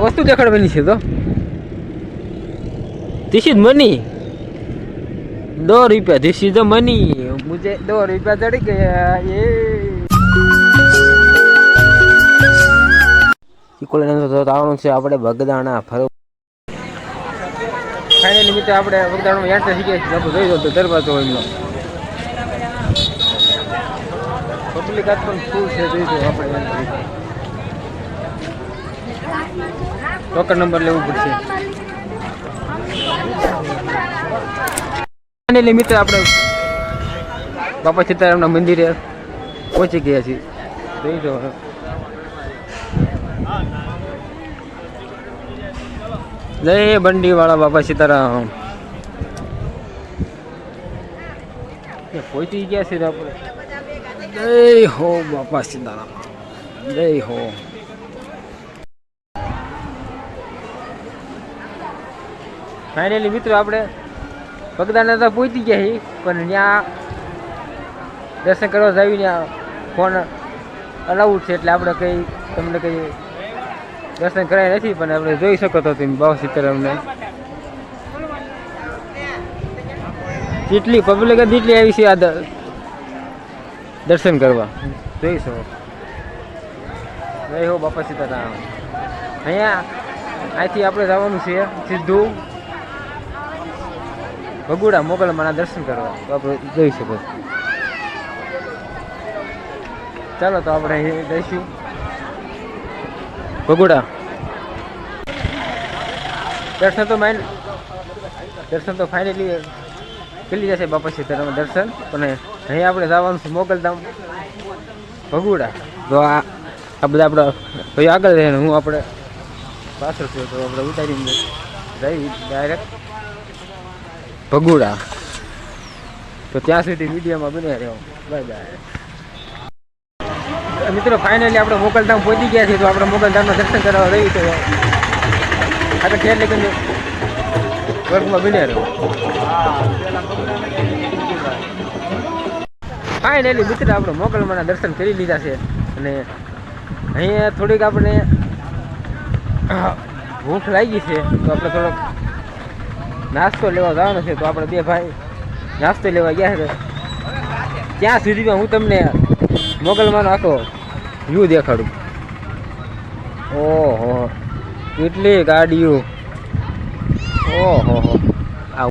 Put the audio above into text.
वस्तु देखाड़વાની છે તો दिस इज मनी 2 रुपया दिस इज द मनी मुझे 2 रुपया चढ़ गया ये કોલેને તો આવવાનું છે આપણે બગદાણા ફરો ફાઇનલી મિત્રો આપણે બગદાણામાં એન્ટર થઈ ગયા છીએ આપણે જોઈ દો દરવાજો એમનો પબ્લિક આજ પણ ફૂલ છે જોઈ દો આપણે ટોકન નંબર લેવું પડશે ફાઇનલી મિત્રો આપણે બાપા સીતારામના મંદિરે પહોંચી ગયા છીએ જોઈ દો जय बंडी वाला बाबा सीताराम पहुंची गया सीधा जय हो बाबा सीताराम जय हो फाइनली मित्रों આપણે બગદાણા તો પહોંચી ગયા હી પણ ત્યાં દર્શન કરવા જાવી ત્યાં ફોન અલાઉડ છે એટલે આપણે કઈ તમને કઈ દર્શન કરાય નથી પણ આપણે જોઈ શકો તો તમે બાબા સીતારામને જેટલી પબ્લિક જેટલી આવી છે આ દર્શન કરવા જોઈ શકો જય હો બાપા સીતારામ અહીંયા અહીંથી આપણે જવાનું છે સીધું ભગુડા મોગલમાના દર્શન કરવા તો આપણે જોઈ શકો ચાલો તો આપણે જઈશું ભગુડા દર્શન તો ફાઇનલી કરી જશે બાપા સીતારામ દર્શન પણ અહીં આપણે જવાનું છે મોગલધામ ભગુડા તો આ બધા આપણા ભાઈ આગળ રહે હું આપણે પાછળ છું તો આપણે ઉતારીને જઈ ડાયરેક્ટ ભગુડા તો ત્યાં સુધી વિડીયોમાં બન્યા રહ્યો બાય બાય મિત્રો ફાઇનલી આપણે મોગલધામ પહોંચી ગયા છીએ તો આપણે મોગલધામના દર્શન કરવા રહી તો આપણે ખેર લઈને વર્ગમાં બન્યા રહ્યો ફાઇનલી મિત્ર આપણે મોગલમાના દર્શન કરી લીધા છે અને અહીંયા થોડીક આપણે ભૂખ લાગી છે તો આપણે થોડોક નાસ્તો લેવા જવાનો છે તો આપણે બે ભાઈ નાસ્તો લેવા ગયા છે ત્યાં સુધીમાં હું તમને મોગલમાનો આખો વ્યૂ દેખાડું ઓહો કેટલી ગાડીઓ ઓહો